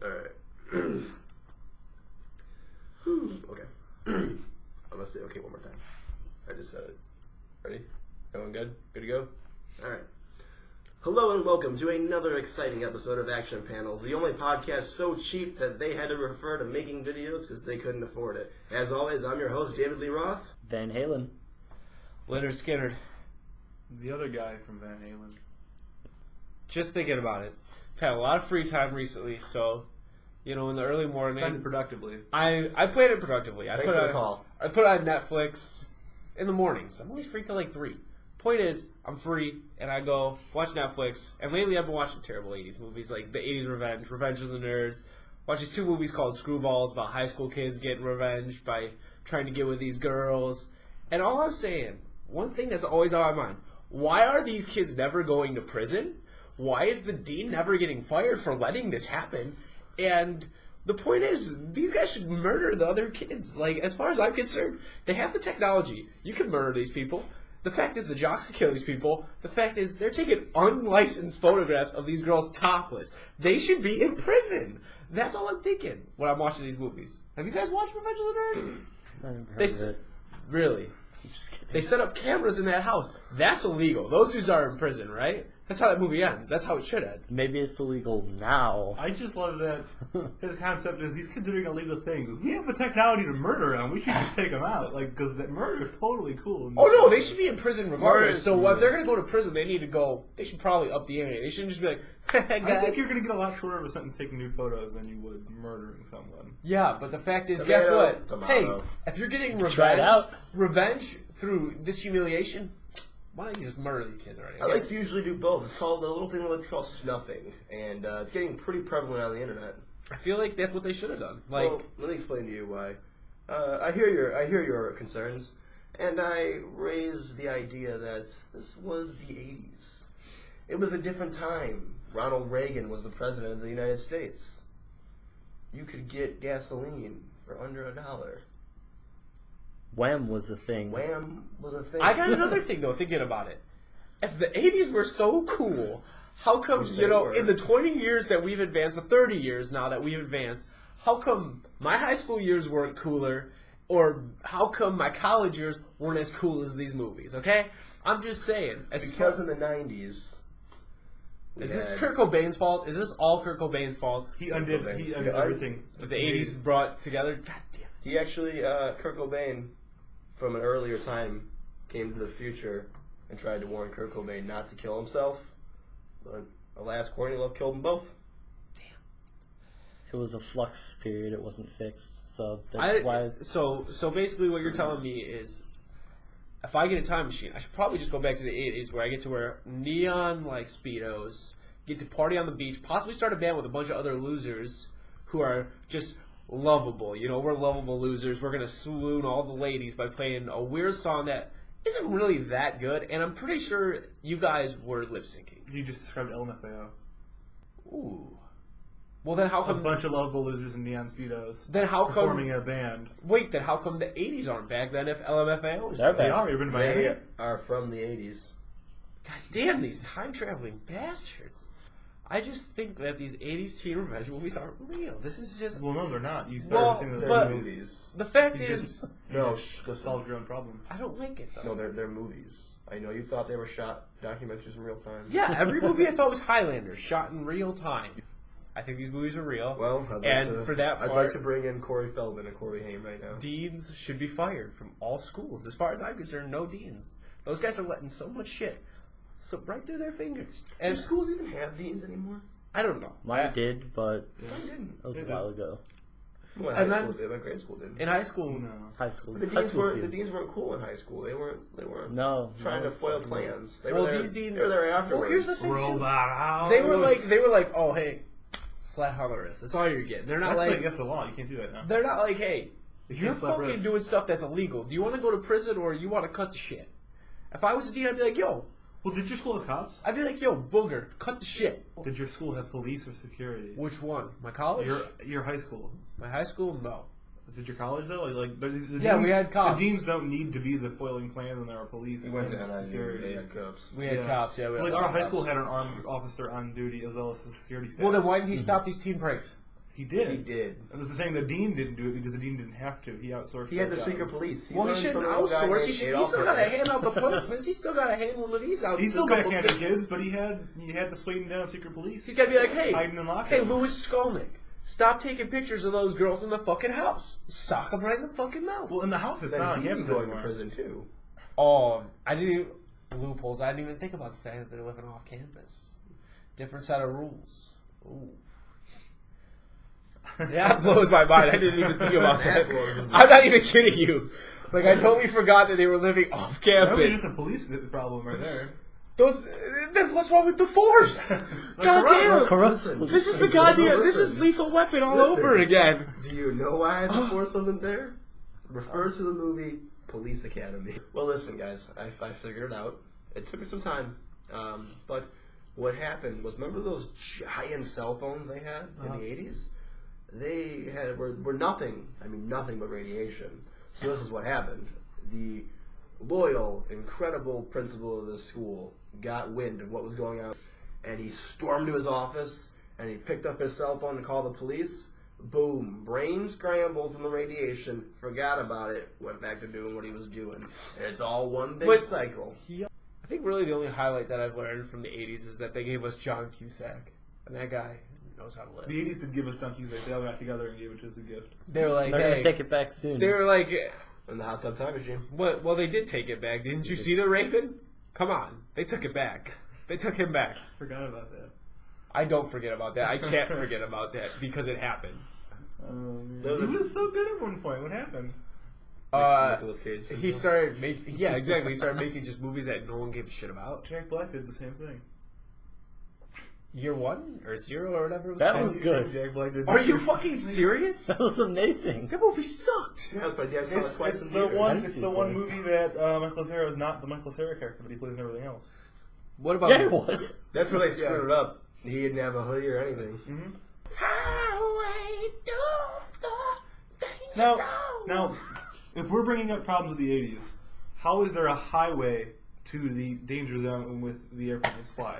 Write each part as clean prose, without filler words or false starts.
Alright. Okay. I'm gonna say okay one more time. I just said it. Ready? Going good? Good to go? Alright. Hello and welcome to another exciting episode of Action Panels, the only podcast so cheap that they had to refer to making videos because they couldn't afford it. As always, I'm your host, David Lee Roth. Van Halen. Leonard Skinner. The other guy from Van Halen. Just thinking about it. I've had a lot of free time recently, so, in the early morning. Spend it productively. I played it productively. Thanks for the call. I put it on Netflix in the mornings. I'm always free till like 3. Point is, I'm free, and I go watch Netflix. And lately I've been watching terrible 80s movies, like The 80s Revenge, Revenge of the Nerds. Watch these 2 movies called Screwballs about high school kids getting revenge by trying to get with these girls. And all I'm saying, one thing that's always on my mind, why are these kids never going to prison? Why is the dean never getting fired for letting this happen? And the point is, these guys should murder the other kids. Like, as far as I'm concerned, they have the technology. You can murder these people. The fact is, the jocks can kill these people. The fact is, they're taking unlicensed photographs of these girls topless. They should be in prison. That's all I'm thinking when I'm watching these movies. Have you guys watched Revenge of the Nerds? I never heard of it. Really? I'm just kidding. They set up cameras in that house. That's illegal. Those dudes are in prison, right? That's how that movie ends. That's how it should end. Maybe it's illegal now. I just love that his concept is these kids are doing illegal things. We have the technology to murder them. We should just take them out. Like, because that murder is totally cool. Oh, no, they should be in prison regardless. So if they're going to go to prison, they should probably up the ante. They shouldn't just be like, hey, I guys. think you're going to get a lot shorter of a sentence taking nude photos than you would murdering someone. Yeah, but the fact is, Tomato, guess what? tomato. Hey, if you're getting Try it out. revenge through this humiliation, why don't you just murder these kids already? I like to usually do both. It's called a little thing that's called snuffing, and it's getting pretty prevalent on the internet. I feel like that's what they should have done. Like, Well, let me explain to you why. I hear your concerns, and I raise the idea that this was the 80s. It was a different time. Ronald Reagan was the president of the United States. You could get gasoline for under $1. Wham was a thing. Wham was a thing. I got another thing, though, thinking about it. If the 80s were so cool, how come, Which they were. in the 20 years that we've advanced, the 30 years now that we've advanced, how come my high school years weren't cooler, or how come my college years weren't as cool as these movies, okay? I'm just saying. Because in the 90s... Is this Kurt Cobain's fault? Is this all Kurt Cobain's fault? He undid everything That the 80s brought together? God damn it. He actually, Kurt Cobain, from an earlier time, came to the future and tried to warn Kurt Cobain not to kill himself. But alas, Courtney Love killed them both. It was a flux period. It wasn't fixed. So that's why. So basically what you're telling me is, if I get a time machine, I should probably just go back to the 80s where I get to wear neon-like Speedos, get to party on the beach, possibly start a band with a bunch of other losers who are just lovable. We're lovable losers. We're going to swoon all the ladies by playing a weird song that isn't really that good, and I'm pretty sure you guys were lip-syncing. You just described LMFAO. Ooh. Well, then how A come... bunch of lovable losers in neon Speedos. Then how come... Performing in a band. Wait, then how come the 80s aren't back then if LMFAO is They're back? They back. are. You've been to Miami? They are from the 80s. God damn, these time-traveling bastards. I just think that these 80s teen revenge movies aren't real. This is just... Well, no, they're not. You Well, started seeing They're but- movies. The fact You is... just No, solved your own problem. I don't like it, though. No, they're movies. I know you thought they were shot documentaries in real time. Yeah, every movie I thought was Highlander, shot in real time. I think these movies are real. Well, For that part, I'd like to bring in Corey Feldman and Corey Haim right now. deans should be fired from all schools. As far as I'm concerned, no deans. Those guys are letting so much shit right through their fingers. Do And schools even have deans anymore? I don't know. Mine did, but Mine didn't. that was a while ago. Well, And high then- school did. My grade school did. In high school, No. High school. The High deans school weren't. The too. deans weren't cool in high school. They weren't. No. Trying no, to foil it's- plans. They Well, were there. these dean- They were there afterwards. Well, here's the thing, too. Robot house. They were like, oh, hey, slap on the wrist. That's all you're getting. They're not That's like, against the law. You can't do that now. they're not like, hey, You you're can't slap fucking wrists. doing stuff that's illegal. Do you want to go to prison or you want to cut the shit? If I was a dean, I'd be like, yo, Well, did your school have cops? I'd be like, yo, booger, cut the shit. Did your school have police or security? Which one? My college? Your high school. My high school? No. Did your college though? Yeah, we had cops. The deans don't need to be the foiling plans, and there are police We went to and NIU. security. They had cops. We had cops, yeah. We had Like our high cops. school had an armed officer on duty as well as a security staff. Well, then why didn't he stop these teen pranks? He did. He did. I was saying the dean didn't do it because the dean didn't have to. He outsourced. He had the that secret job. police. Well, he shouldn't outsource. He still got to hand out the punishments. He still got to hand one of these out. He still a couple backhanded kids, but he had the swinging down secret police. He's got to be like, hiding in lockers. hey, Louis Skolnick, stop taking pictures of those girls in the fucking house. Sock them right in the fucking mouth. Well, in the house, it's Then not he'd be him going to anymore. prison too. Oh, I didn't even... Loopholes. I didn't even think about the fact that they're living off campus. Different set of rules. Ooh. Yeah, that blows my mind. I didn't even think about that. I'm not even kidding you. Like, I totally forgot that they were living off That was campus. just a police problem right there. Then what's wrong with the force? God damn. Listen, This is the goddamn... This is Lethal Weapon all over again. Do you know why the force wasn't there? Refer to the movie Police Academy. Well, listen, guys. I figured it out. It took me some time. But what happened was, remember those giant cell phones they had in the 80s? They were nothing. I mean, nothing but radiation. So this is what happened. The loyal, incredible principal of the school got wind of what was going on, and he stormed to his office, and he picked up his cell phone to call the police. Boom. Brain scrambled from the radiation, forgot about it, went back to doing what he was doing. And it's all one big cycle. I think really the only highlight that I've learned from the 80s is that they gave us John Cusack. And that guy knows how to live. The 80s did give us John Cusack. They all got together and gave it to us as a gift. They were like, They're hey. gonna take it back soon. They were like... In the hot tub time machine. What? Well, they did take it back. Didn't you see the Raven? Come on. They took it back. They took him back. Forgot about that. I don't forget about that. I can't forget about that because it happened. He was so good at one point. What happened? Nicolas Cage. He started making... Yeah, exactly. He started making just movies that no one gave a shit about. Jack Black did the same thing. Year 1 or 0 or whatever it was That called. was good. Jack Black did. Are you fucking serious? That was amazing. That movie sucked. Yeah, but yeah, It's twice the one. I've It's seen the one twice. movie that Michael Cera is not the Michael Cera character, but he plays in everything else. What about... Yeah, it was. That's where they screwed it up. He didn't have a hoodie or anything. Highway to the danger Now, zone. now, if we're bringing up problems with the '80s, how is there a highway to the danger zone with the airplanes fly?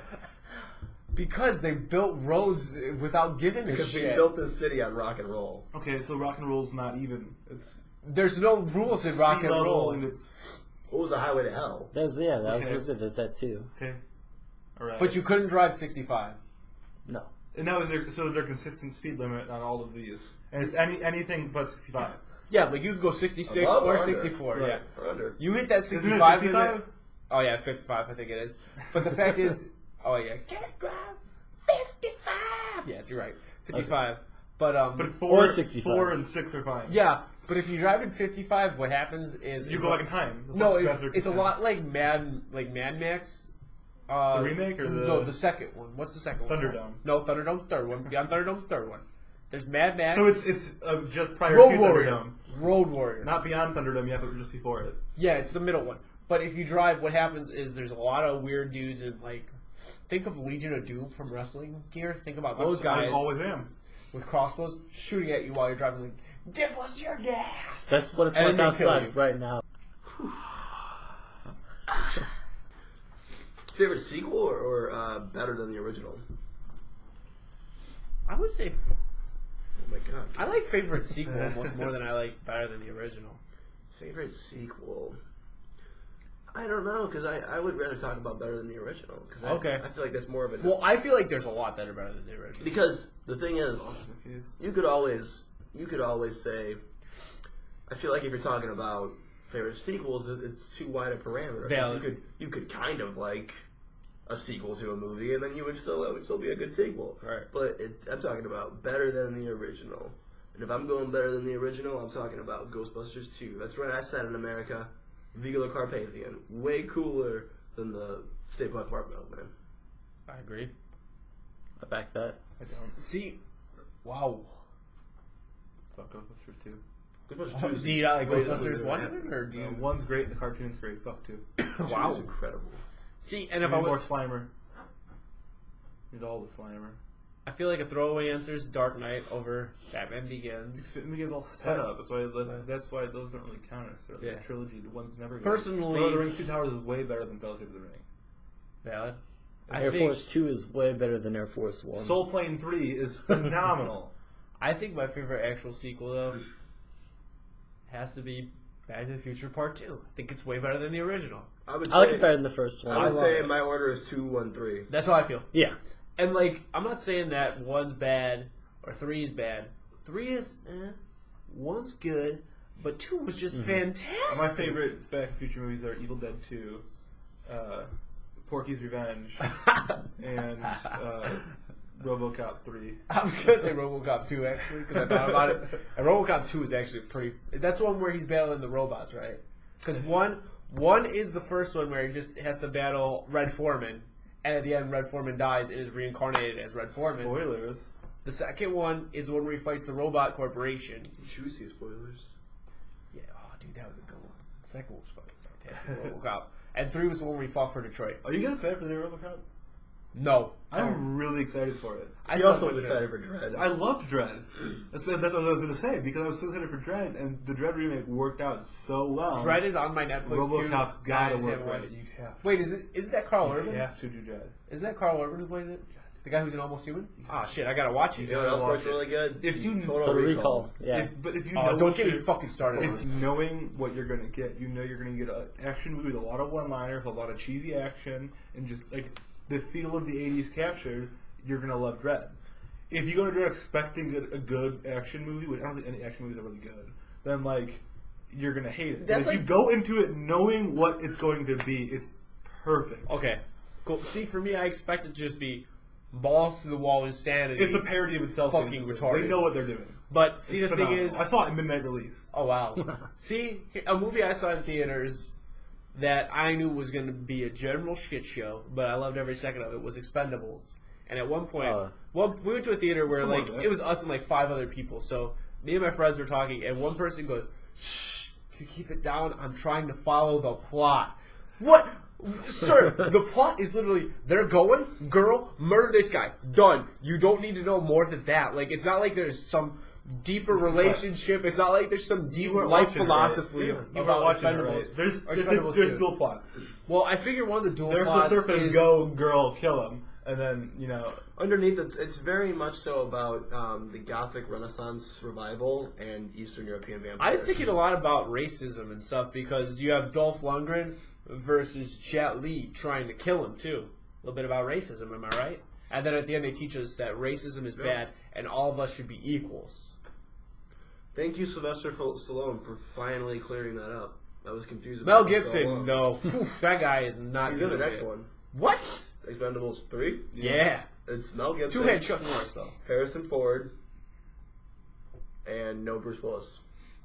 Because they built roads without giving a Because we shit. built this city on rock and roll. Okay, so rock and roll's not even. It's There's no rules in rock sea and level roll. and it's What was the highway to hell? That was that Okay. was it. There's that too. okay. All right. But you couldn't drive 65. No. And that was their consistent speed limit on all of these, and it's anything but 65. Yeah, but you could go 66 Above or under? 64. Right. Yeah, Or under? you hit that Isn't it 65 55? limit. Oh yeah, 55. I think it is. But the fact is, oh yeah, can't drive 55. Yeah, you're right, 55. But But 4, Or 65. 4 and 6 are fine. yeah. But if you drive in 55, what happens is You go back in time. No, That's their it's a consent. lot like Mad Max. The remake or the No, the second one. What's the second one? Thunderdome. called? No, Thunderdome's third one. Beyond Thunderdome's third one. There's Mad Max. So it's just prior Road to Warrior. Thunderdome, Road Warrior. not beyond Thunderdome yet, but just before it. Yeah, it's the middle one. But if you drive, what happens is there's a lot of weird dudes and like, think of Legion of Doom from wrestling gear. Think about those guys I always am. with crossbows shooting at you while you're driving. Like, give us your gas. That's what it's And like then they kill outside you. right now. Favorite sequel or better than the original? I would say Oh my god. I like favorite sequel almost more than I like better than the original. Favorite sequel? I don't know, because I would rather talk about better than the original. Cause Okay. I feel like that's more of a... Well, I feel like there's a lot that are better than the original. Because the thing is, you could always say... I feel like if you're talking about favorite sequels, it's too wide a parameter. 'Cause Valid. You could kind of like a sequel to a movie, and then it would still be a good sequel. Right. But I'm talking about better than the original. And if I'm going better than the original, I'm talking about Ghostbusters 2. That's right, I said in America, Viva la Carpathian. Way cooler than the Stay Puft Mark Milkman. I agree. I back that. See, wow. Fuck Ghostbusters 2. Ghostbusters 2 is Do you not like way Ghostbusters than 1 that. even, or do you? One's great, the cartoon's great. Fuck 2. Wow. It's incredible. See, and if I Need more was, Slimer. Need all the Slimer. I feel like a throwaway answer is Dark Knight over Batman Begins. It begins all set up. That's why those don't really count as a Yeah. trilogy. The one's never good. Personally- Lord of the Rings, Two Towers is way better than Fellowship of the Ring. Valid. Air Force 2 is way better than Air Force 1. Soul Plane 3 is phenomenal. I think my favorite actual sequel, though, has to be Back to the Future Part 2. I think it's way better than the original. I would I like say, it better than the first one. I would say my order is 2, 1, 3. That's how I feel. Yeah. And, like, I'm not saying that 1's bad or 3's bad. 3 is, 1's good, but 2 was just fantastic. My favorite Back to the Future movies are Evil Dead 2, Porky's Revenge, and RoboCop 3. I was going to say RoboCop 2, actually, because I thought about it. And RoboCop 2 is actually pretty... That's one where he's battling the robots, right? Because one is the first one where he just has to battle Red Foreman, and at the end, Red Foreman dies and is reincarnated as Red Foreman. Spoilers. The second one is the one where he fights the robot corporation. Juicy spoilers. Yeah, oh, dude, that was a good one. The second one was fucking fantastic, RoboCop. And 3 was the one where he fought for Detroit. Are you guys excited for the new RoboCop? No. I'm really excited for it. He also was excited for Dread. I loved Dread. That's what I was going to say, because I was so excited for Dread, and the Dread remake worked out so well. Dread is on my Netflix queue. RoboCop's got to I just work haven't right. watched it. You have to. Wait, isn't that Carl Urban? You have to do Dread. Isn't that Carl Urban who plays it? The guy who's in Almost Human? Ah, shit, I gotta watch it. You know what else worked really good? If you Total Recall. Yeah. But if you Oh, know don't get me fucking started on If this. knowing what you're gonna get, you know you're gonna get an action movie with a lot of one-liners, a lot of cheesy action, and just like the feel of the '80s captured. You're gonna love Dread. If you go to Dread expecting a good action movie, which I don't think any action movies are really good, then like you're gonna hate it. That's If you go into it knowing what it's going to be, it's perfect. Okay, cool. See, for me, I expect it to just be balls to the wall insanity. It's a parody of itself. Fucking retarded. They know what they're doing. But see, It's the thing phenomenal. is, I saw it in midnight release. oh wow. See, a movie I saw in theaters that I knew was going to be a general shit show, but I loved every second of it, was Expendables. And at one point, well, we went to a theater where Something like like that. it was us and like 5 other people. So me and my friends were talking, and one person goes, "Shh, can you keep it down? I'm trying to follow the plot." What? Sir, the plot is literally, they're going, girl, murder this guy. Done. You don't need to know more than that. Like, it's not like there's some deeper relationship. It's not like there's some deep weren't life watching it, philosophy right? You about weren't watching it, Expendables. right? There's Expendables there's 2. dual plots. Well, I figure one of the dual There's the plots surface is... go girl kill him, and then Underneath, it's very much so about the Gothic Renaissance revival and Eastern European I vampires. was thinking a lot about racism and stuff because you have Dolph Lundgren versus Jet Li trying to kill him too. A little bit about racism, am I right? And then at the end they teach us that racism is bad and all of us should be equals. Thank you, Sylvester Stallone, for finally clearing that up. I was confused Mel about it for so Gibson, long. no. That guy is not He's in the doing next it. one. What? Expendables 3. Yeah. It's Mel Gibson, Two-head Chuck Norris, though. Harrison Ford, and no Bruce Willis.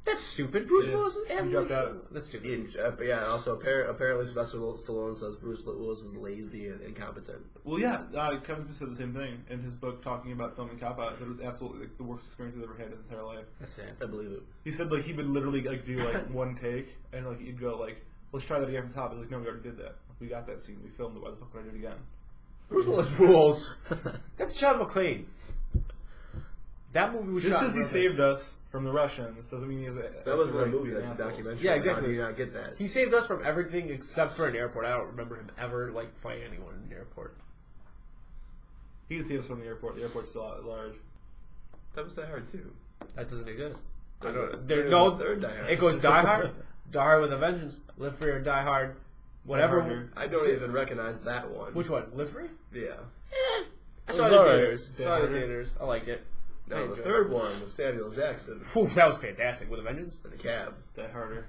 That's stupid. Bruce Willis is He dropped out. That's stupid. But yeah, also apparently Sylvester Stallone says Bruce Willis is lazy and incompetent. Well, yeah, Kevin Smith said the same thing in his book talking about filming Cop Out. That it was absolutely like, the worst experience he's ever had in his entire life. That's sad. I believe it. He said like he would literally like do like one take, and like he'd go like, "Let's try that again from the top." He's like, "No, we already did that. We got that scene. We filmed it. Why the fuck would I do it again?" Bruce Willis rules. That's John McClane. That movie was Just shot. because he in saved us from the Russians doesn't mean he has a. That wasn't a right to movie. be an That's a asshole. documentary. Yeah, exactly. How do you not get that? He saved us from everything except for an airport. I don't remember him ever like fighting anyone in an airport. He did save us from the airport. The airport's still at large. That was that hard too. That doesn't exist. I There's don't. a- There, there's no, a third Die Hard. it goes Die Hard, Die Hard with a Vengeance, Live Free or Die Hard, whatever. Die Harder. I don't even recognize that one. Which one? Live Free? Yeah. I saw was it in alright. theaters. Die Saw it in Harder. theaters. I liked it. I No, the enjoyed third one was Samuel Jackson Whew, that was fantastic with a Vengeance. in the cab. Die Harder.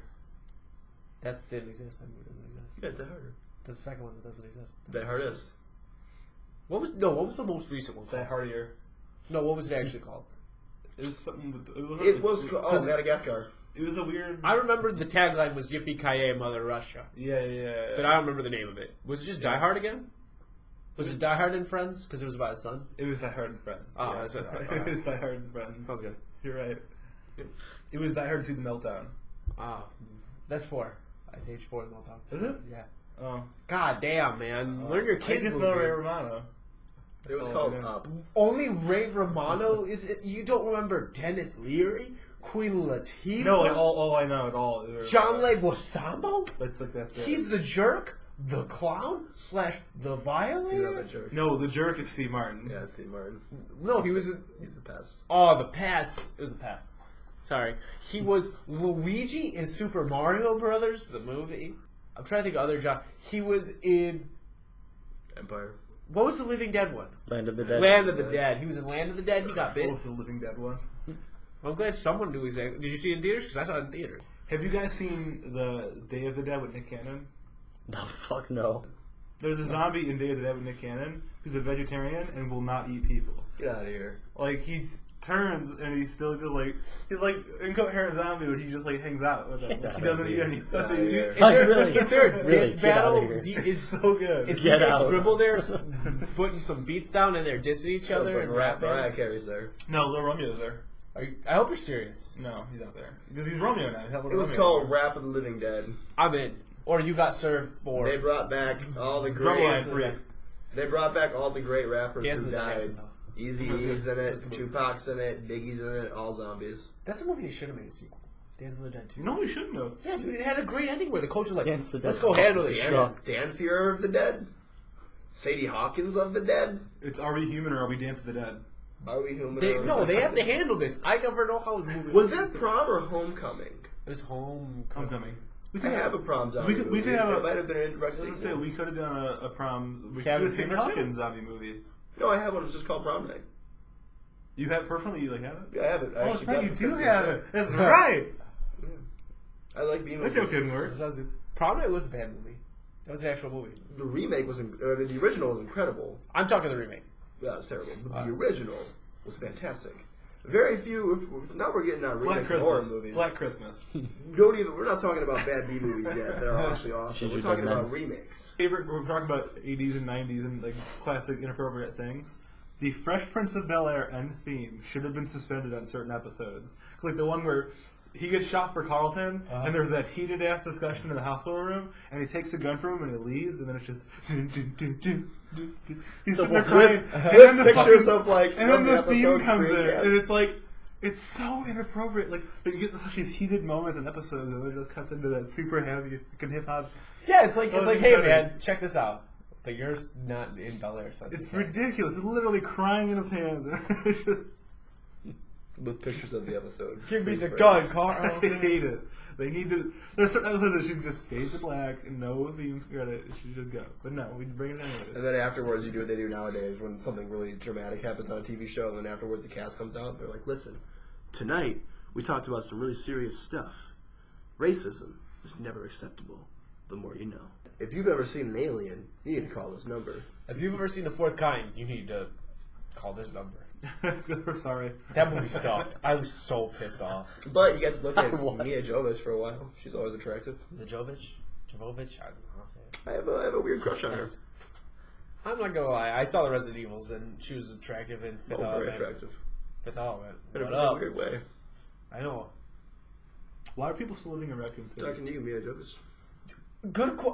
That didn't exist. That movie doesn't exist. Yeah, Die Harder. That's the second one that doesn't exist. Die Hardest. What was the most recent one Die called? Hardier. No, what was it actually called? It was something with. It was called Madagascar. It was a weird. I remember the tagline was "Yippee Ki Mother Russia," Yeah. but I don't remember the name of it. Was it just Die Hard again? Was it Die Hard and Friends? Because it was about his son. It was Die Hard and Friends. Oh, that's what I thought. It was Die Hard and Friends. Sounds good. You're right. It was Die Hard to the Meltdown. Ah, that's 4. Ice Age 4 in Meltdown. Is it? Yeah. Oh. God damn, man. Learn your kids' I just know movies. Ray Romano. It was That's all called I know. Up. Only Ray Romano is it? You don't remember Dennis Leary, Queen Latifah, No, like all I know at all. John Leguizamo? That's it. He's the jerk. the clown / the He's not violator? that jerk. No, the jerk is Steve Martin. Yeah, it's Steve Martin. No, he was. He's the pest. Oh, the past. It was the past. Sorry. He was Luigi in Super Mario Brothers, the movie. I'm trying to think of other jobs. He was in... Empire. What was the Living Dead one? Land of the Dead. Land of the Dead. He was in Land of the Dead. He got What bit. was the Living Dead one? I'm glad someone knew exactly. Did you see it in theaters? Because I saw it in theaters. Have you guys seen the Day of the Dead with Nick Cannon? No, fuck no. There's a zombie in Day of the Dead with Nick Cannon who's a vegetarian and will not eat people. Get out of here. Like, he turns and he's still just like, he's like incoherent zombie, but he just like hangs out with them. Like, he doesn't eat anybody. Get outta here. Is there a Really, diss get outta battle? here. Is So good. Is Get DJ out. Scribble there putting some beats down and they're dissing each other and rap Mariah bands? Carey's there. No, Lil Romeo's there. I hope you're serious. No, he's not there. Because he's Romeo now. He's not Lil It was Romeo called anymore. Rap of the Living Dead. I'm in. Or you got served for... They brought back all the Drumline great. 3. They brought back all the great rappers Dance who of the Dead, died. though. Eazy-E's in That's a it, good movie. Tupac's in it, Biggie's in it, all zombies. That's a movie they should have made a sequel. Dance of the Dead 2. No, he shouldn't have. Yeah, dude, it had a great ending where the coach was like, Dance of the let's Dead. go handle this shit. Sucked. Dancier of the Dead? Sadie Hawkins of the Dead? It's Are We Human or Are We Damned to the Dead? Are we human? They have to handle this. I never know how the movie Was that Prom or Homecoming? It was Homecoming. Homecoming. We I could have a prom zombie we could movie. have a- It might have been an I was interesting. gonna say, we could have done a prom. We Cabin could have Fever Steve too? Hawkins zombie movie. No, I have one. It's just called Prom Night. You have personally, you like have it? Yeah, I have it. I Oh, actually that's right, got you it do for have Christmas. it. That's right. I like being That joke didn't work. Prom Night was a bad movie. That was an actual movie. The remake was, the original was incredible. I'm talking the remake. Yeah, it was terrible. But the original was fantastic. Very few. Now we're getting on Black remakes of horror Christmas. movies. Black Christmas. We're not talking about bad B movies yet. They're actually awesome. Should We're you talking done about that? remakes. Favorite, we're talking about 80s and 90s and like classic inappropriate things. The Fresh Prince of Bel-Air end theme should have been suspended on certain episodes. Like the one where he gets shot for Carlton, and there's that heated ass discussion in the hospital room, and he takes the gun from him and he leaves, and then it's just he's sitting there crying, and then the Pictures of like and then the theme episode comes in, screencasts. and it's like it's so inappropriate. Like you get such these heated moments in episodes, and then it just cuts into that super heavy fucking hip hop. Yeah, it's like, Oh, hey incredible. man, check this out. But you're not in Bel-Air, so It's ridiculous. He's literally crying in his hands. It's just, with pictures of the episode. Give me Freeze the frame. gun, I Carl. hate it. They need to. There's certain episodes that should just fade to black and no theme credit. It should just go. But no, we bring it And anyway. then afterwards, you do what they do nowadays when something really dramatic happens on a TV show. And then afterwards, the cast comes out. They're like, "Listen, tonight we talked about some really serious stuff. Racism is never acceptable. The more you know. If you've ever seen an alien, you need to call this number." If you've ever seen The Fourth Kind, you need to call this number. We're sorry. That movie sucked. I was so pissed off. But you get to look at What? Mia Jovovich for a while. She's always attractive. Jovovich? I don't know how to say it. I have a weird crush on her. I'm not gonna lie. I saw the Resident Evils and she was attractive in Fifth Oh, very Element. attractive. Fifth Element. In a What really up? weird way. I know. Why are people still living in Raccoon City? Talking to you, Mia Jovovich.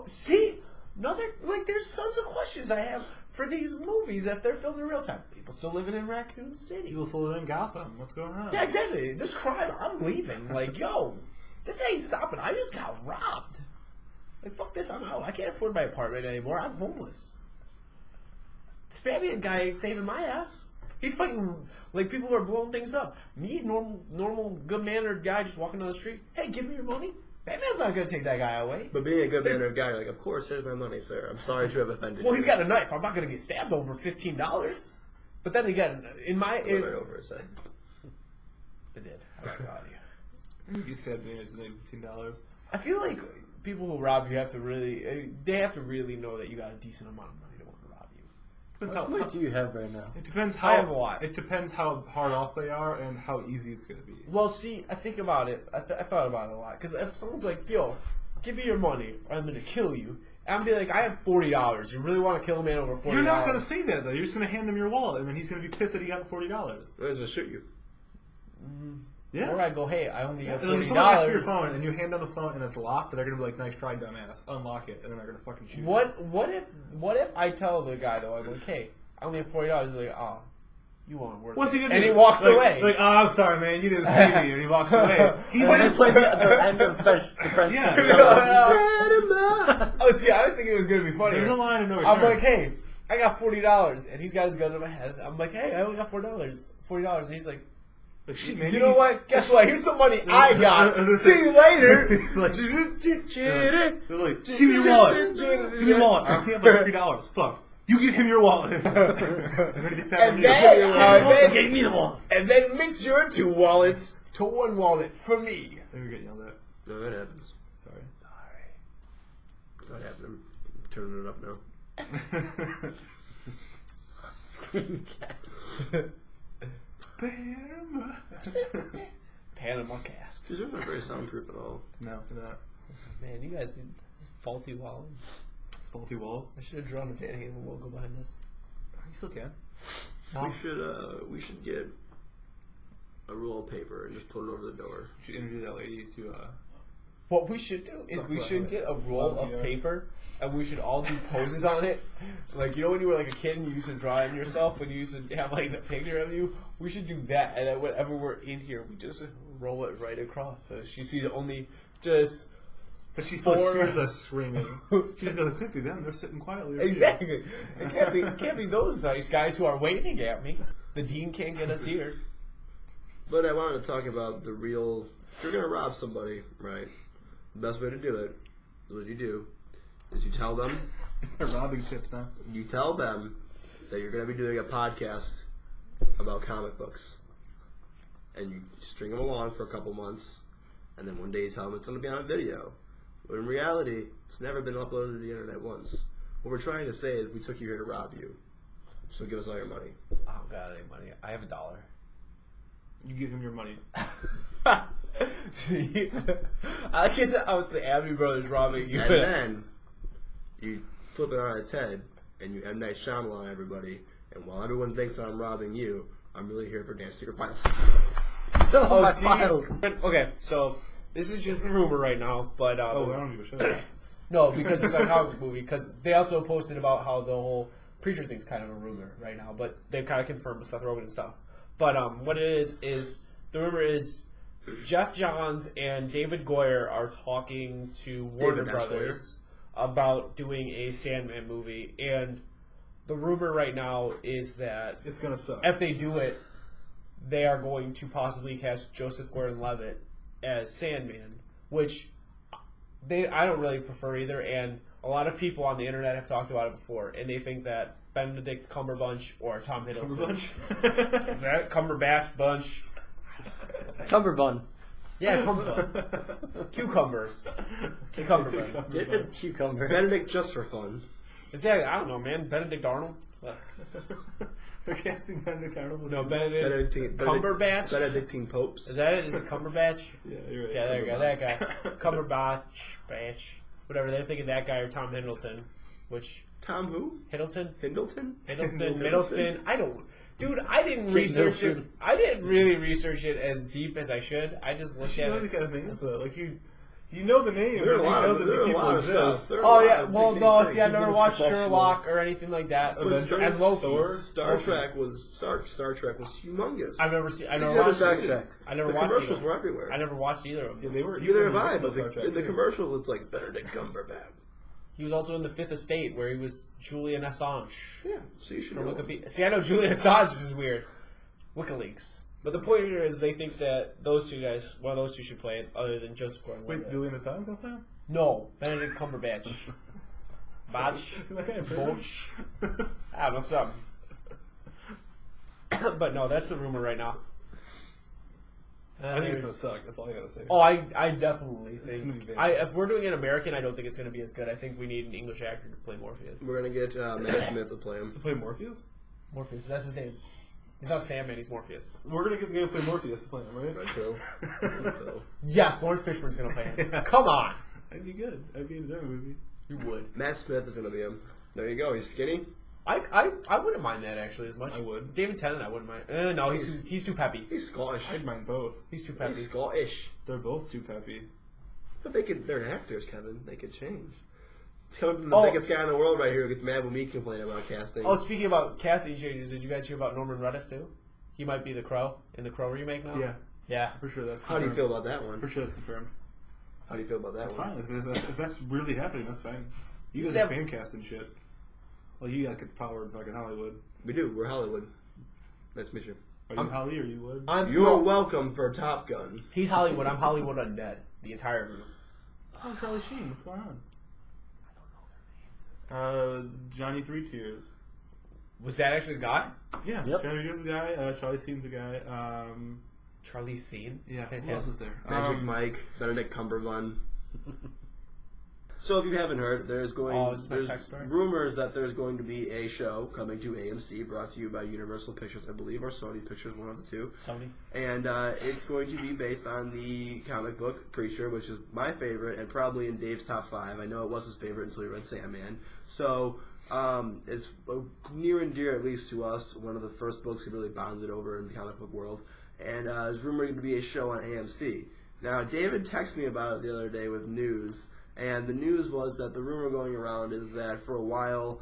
See? There's tons of questions I have for these movies if they're filmed in real time. People still living in Raccoon City. People still live in Gotham. What's going on? Yeah, exactly. This crime, I'm leaving. Like, yo, this ain't stopping. I just got robbed. Like, fuck this, I'm out. I can't afford my apartment anymore. I'm homeless. This Batman guy ain't saving my ass. He's fighting, like, people who are blowing things up. Me, normal, good-mannered guy just walking down the street. Hey, give me your money. Batman's not going to take that guy away. But being a good mannered guy, you're like, of course, here's my money, sir. I'm sorry to have offended you. Well, he's got a knife. I'm not going to get stabbed over $15. But then again, in my... Right over his head. They did. I got out of you. You said it's $15. I feel like people who rob you have to really... They have to really know that you got a decent amount of money to want to rob you. Depends How how, much do you have right now? it depends how I have a lot. It depends how hard off they are and how easy it's going to be. Well, see, I think about it. I thought about it a lot. Because if someone's like, yo, give me your money or I'm going to kill you. And I'd be like, I have $40. You really want to kill a man over $40? You're not going to say that though. You're just going to hand him your wallet and then he's going to be pissed that he got the $40. He's going to shoot you. Yeah. Or I go, hey, I only have Like if someone asks for your $40. phone and you hand them the phone and it's locked, they're gonna be like, "Nice try, dumbass." Unlock it, and then they're gonna fucking shoot. What if I tell the guy though, I go, hey, I only have $40? He's like, oh, You won't work. What's he gonna do? And he walks away. Like, oh, I'm sorry, man. You didn't see me. And he walks away. He's When they in. play the end of the press. Yeah. Oh, see, I was thinking it was gonna be funny. There's a line of no return. I'm like, hey, I got $40, and he's got his gun in my head. I'm like, hey, I only got $40, and he's like, shit, man. you know what? Guess what? Here's some money I got. See you later. Like, they're like, give me your wallet. Give me your wallet. I only have like $3. Fuck. You give him your wallet. And then Give me the ball. and then mix your 2 wallets to 1 wallet for me. They were getting yelled at. No, that happens. Sorry. It's not happening. I'm turning it up now. Screencast. Panama cast. These are not very soundproof at all. No, they're not. Man, you guys did faulty wallet. It's faulty walls. I should have drawn a Van Halen logo behind this. You still can. No. We should get a roll of paper and just put it over the door. You should interview that lady to, What we should do is we should get a roll of paper and we should all do poses on it. Like, you know when you were like a kid and you used to draw in yourself and you used to have like the picture of you? We should do that, and then whenever we're in here, we just roll it right across. So she sees only just... But she still hears us screaming. She just goes, it could be them. They're sitting quietly. Exactly. It can't be those nice guys who are waving at me. The dean can't get us here. But I wanted to talk about the real... If you're going to rob somebody, right, the best way to do it, what you do, is you tell them... Robbing tips now. You tell them that you're going to be doing a podcast about comic books. And you string them along for a couple months, and then one day you tell them it's going to be on a video. But in reality, it's never been uploaded to the internet once. What we're trying to say is we took you here to rob you. So give us all your money. Oh, God, I ain't money. I have $1. You give him your money. See? I guess I was the Abbey Brothers robbing you. And then you flip it on its head, and you M. Night Shyamalan on everybody. And while everyone thinks that I'm robbing you, I'm really here for Dance Secret Files. Oh, my see? files. Okay, so this is just a rumor right now, but I don't give a shit. no, because it's a comic movie. Because they also posted about how the whole preacher thing's kind of a rumor right now, but they've kind of confirmed with Seth Rogen and stuff. But what it is the rumor is Jeff Johns and David Goyer are talking to Warner Brothers about doing a Sandman movie, and the rumor right now is that It's gonna suck. if they do it, they are going to possibly cast Joseph Gordon-Levitt as Sandman, which I don't really prefer either, and a lot of people on the internet have talked about it before, and they think that Benedict Cumberbatch or Tom Hiddleston. Is that Cumberbatch Bunch? Cumberbun. Yeah, Cumberbun. Cucumbers. Cucumberbun. Dipping cucumber. Benedict just for fun. Yeah, I don't know, man. Benedict Arnold? Fuck. They're casting Benedict Arnold. No, Benedict Cumberbatch? Benedictine popes. Is that it? Is it Cumberbatch? Yeah, you're right. Yeah, there you go. That guy. Cumberbatch. Batch. Whatever. They're thinking that guy or Tom Hiddleston. Which... Tom who? Hiddleston? Hiddleston? Hiddleston? Middleston? I don't... Dude, I didn't research it. I didn't really research it as deep as I should. I just looked You at know it. these guys' names, though. Like, you know the name. There are a you lot know of, that there these are a people lot of stuff. exist. There are a Oh, lot yeah. of Well, big no, things. see, I've never watched Professional. Sherlock or anything like that. Avengers, And Loki. Thor, Star Trek was Star Trek was humongous. I've never seen... I never These watched other it. back- I never the watched commercials either. were everywhere. I never watched either of Yeah, them. they were. Neither have even I, in but Star Trek, in the too. commercial it's like Benedict Cumberbatch. He was also in The Fifth Estate, where he was Julian Assange. Yeah, so you should From know. Wikipedia. See, I know Julian Assange, which is weird. WikiLeaks. But the point here is they think that those two guys, one of those two should play it, other than Joseph Gordon-Levitt. Wait, Julian Assange gonna play him? No, Benedict Cumberbatch. Batch. That guy in prison? Boch. I don't know, something. But no, that's the rumor right now. I think it's gonna suck. That's all I gotta say. Oh, I definitely It's gonna be think... bad. if we're doing an American, I don't think it's going to be as good. I think we need an English actor to play Morpheus. We're gonna get Matt Smith to play him. To play Morpheus? Morpheus, that's his name. He's not Sandman, he's Morpheus. We're gonna get the guy who played Morpheus to play him, right? Red Pill. Red Pill. Yes, Lawrence Fishburne's going to play him. Yeah. Come on! That'd be good. I'd be in that movie. You would. Matt Smith is gonna be him. There you go. He's skinny. I wouldn't mind that actually as much. I would. David Tennant, I wouldn't mind. No, he's too peppy. He's Scottish. I'd mind both. He's too peppy. He's Scottish. They're both too peppy. But they're actors, Kevin. They could change. Coming from the biggest guy in the world right here who gets mad when we complain about casting. Oh, speaking about casting changes, did you guys hear about Norman Reedus too? He might be the Crow in the Crow remake now. Yeah, Yeah. for sure. That's How do you feel about that one? For sure, that's confirmed. How do you feel about that That's one? fine. If that's really happening, that's fine. You guys are fan casting shit. Well, you got the power in fucking Hollywood. We do. We're Hollywood. Nice to meet you. Are you Holly or you Wood? You're welcome for Top Gun. He's Hollywood. I'm Hollywood Undead. The entire group. Oh, Charlie Sheen. What's going on? I don't know their names. Johnny Three Tears. Was that actually a guy? Yeah. Yep. Johnny Three Tears is a guy. Charlie Sheen's a guy. Charlie Sheen? Yeah. Fantastic. Who else is there? Magic Mike, Benedict Cumberbatch. So if you haven't heard, there's rumors that there's going to be a show coming to AMC, brought to you by Universal Pictures, I believe, or Sony Pictures, one of the two. Sony. And it's going to be based on the comic book Preacher, which is my favorite and probably in Dave's top 5. I know it was his favorite until he read Sandman. So it's near and dear, at least to us, one of the first books he really bonded over in the comic book world. And it's rumored to be a show on AMC. Now, David texted me about it the other day with news. And the news was that the rumor going around is that for a while,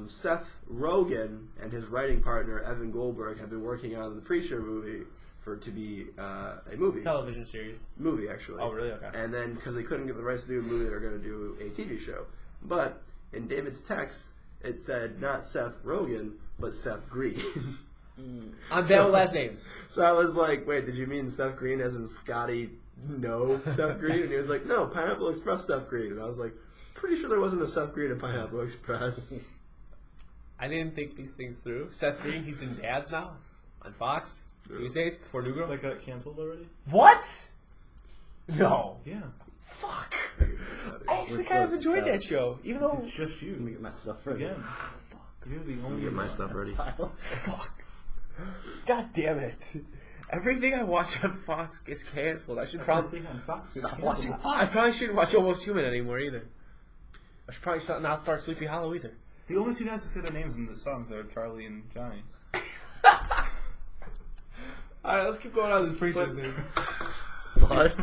Seth Rogen and his writing partner, Evan Goldberg, have been working on the Preacher movie to be a movie. Television series. Movie, actually. Oh, really? Okay. And then, because they couldn't get the rights to do a movie, they're going to do a TV show. But in David's text, it said not Seth Rogen, but Seth Green. I'm bad with last names. So I was like, wait, did you mean Seth Green as in Scotty No Seth Green? And he was like, no, Pineapple Express Seth Green. And I was like, pretty sure there wasn't a Seth Green in Pineapple Express. I didn't think these things through. Seth Green, he's in Dads now on Fox Tuesdays before New Girl. That got canceled already? What? No. Yeah. Fuck. I actually kind of enjoyed that show, even though It's just Let me you. get my stuff ready. Again. You're the only Get my one. stuff ready. fuck. God damn it. Everything I watch on Fox gets canceled. I should probably Everything on Fox is Stop canceled. watching I Fox. probably shouldn't watch Almost Human anymore either. I should probably not start Sleepy Hollow either. The only two guys who say their names in the songs are Charlie and Johnny. Alright, let's keep going on this preacher thing. What?